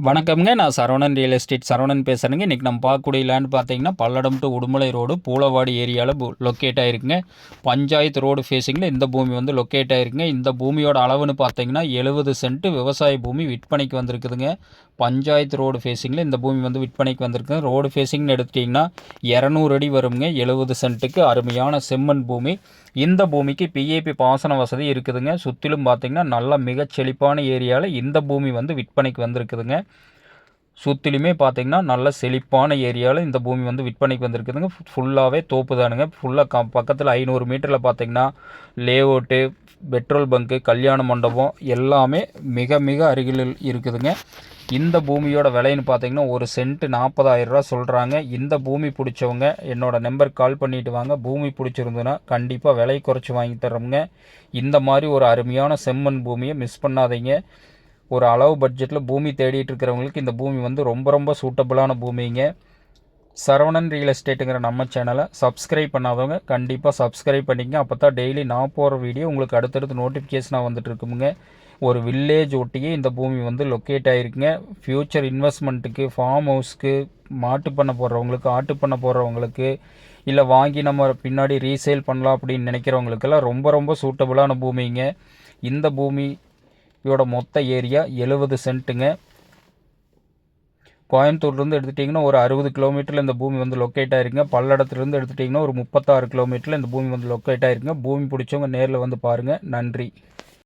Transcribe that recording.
வணக்கம்ங்க. நான் Saravanan real estate Saravanan பேசுகிறேங்க. இன்றைக்கி நம்ம பார்க்கக்கூடிய லேண்ட் பார்த்தீங்கன்னா பல்லடம் டு உடுமலை ரோடு பூலவாடி ஏரியாவில் லொக்கேட் ஆகிருக்குங்க. பஞ்சாயத்து ரோடு ஃபேஸிங்கில் இந்த பூமி வந்து லொக்கேட் ஆகிருக்குங்க. இந்த பூமியோட அளவுன்னு பார்த்தீங்கன்னா 70 சென்ட் விவசாய பூமி விற்பனைக்கு வந்திருக்குதுங்க. பஞ்சாயத்து ரோடு ஃபேஸிங்கில் இந்த பூமி வந்து விற்பனைக்கு வந்திருக்குங்க. ரோடு ஃபேஸிங்னு எடுத்துட்டிங்கன்னா 200 அடி வருங்க. 70 சென்ட்டுக்கு அருமையான செம்மண் பூமி. இந்த பூமிக்கு பிஏபி பாசன வசதி இருக்குதுங்க. சுற்றிலும் பார்த்தீங்கன்னா நல்லா மிகச் செழிப்பான ஏரியாவில் இந்த பூமி வந்து விற்பனைக்கு வந்திருக்குதுங்க. சுற்றிலுமே பார்த்தீங்கன்னா நல்ல செழிப்பான ஏரியாவில் இந்த பூமி வந்து விற்பனைக்கு வந்திருக்குதுங்க. ஃபுல்லாகவே தோப்பு தானுங்க. ஃபுல்லாக பக்கத்தில் 500 மீட்டரில் பார்த்தீங்கன்னா லேஅவுட்டு, பெட்ரோல் பங்கு, கல்யாண மண்டபம் எல்லாமே மிக மிக அருகில் இருக்குதுங்க. இந்த பூமியோட விலைன்னு பார்த்தீங்கன்னா ஒரு சென்ட் 40,000 ரூபா சொல்கிறாங்க. இந்த பூமி பிடிச்சவங்க என்னோடய நம்பருக்கு கால் பண்ணிவிட்டு வாங்க. பூமி பிடிச்சிருந்துன்னா கண்டிப்பாக விலை குறைச்சி வாங்கி தர்றோம்ங்க. இந்த மாதிரி ஒரு அருமையான செம்மண் பூமியை மிஸ் பண்ணாதீங்க. ஒரு அளவு பட்ஜெட்டில் பூமி தேடிட்டு இருக்கிறவங்களுக்கு இந்த பூமி வந்து ரொம்ப ரொம்ப சூட்டபுளான பூமிங்க. சரவணன் ரியல் எஸ்டேட்டுங்கிற நம்ம சேனலை சப்ஸ்கிரைப் பண்ணாதவங்க கண்டிப்பாக சப்ஸ்கிரைப் பண்ணிக்கங்க. அப்போ தான் டெய்லி நான் போகிற வீடியோ உங்களுக்கு அடுத்தடுத்து நோட்டிஃபிகேஷனாக வந்துட்டு இருக்குங்க. ஒரு வில்லேஜ் ஒட்டியே இந்த பூமி வந்து லொக்கேட் ஆகிருக்குங்க. ஃப்யூச்சர் இன்வெஸ்ட்மெண்ட்டுக்கு, ஃபார்ம் ஹவுஸ்க்கு, மாட்டு பண்ண போடுறவங்களுக்கு, ஆட்டு பண்ண போடுறவங்களுக்கு, இல்லை வாங்கி நம்ம பின்னாடி ரீசேல் பண்ணலாம் அப்படின்னு நினைக்கிறவங்களுக்கெல்லாம் ரொம்ப ரொம்ப சூட்டபுளான பூமிங்க. இந்த பூமியோட மொத்த ஏரியா 70 சென்ட்டுங்க. கோயம்புத்தூர்லேருந்து எடுத்துட்டிங்கன்னா ஒரு 60 கிலோமீட்டரில் இந்த பூமி வந்து லொக்கேட் ஆகிருக்குங்க. பல்லடத்துலேருந்து எடுத்துட்டிங்கன்னா ஒரு 36 கிலோமீட்டரில் இந்த பூமி வந்து லொக்கேட் ஆகிருக்குங்க. பூமி பிடிச்சவங்க நேரில் வந்து பாருங்கள். நன்றி.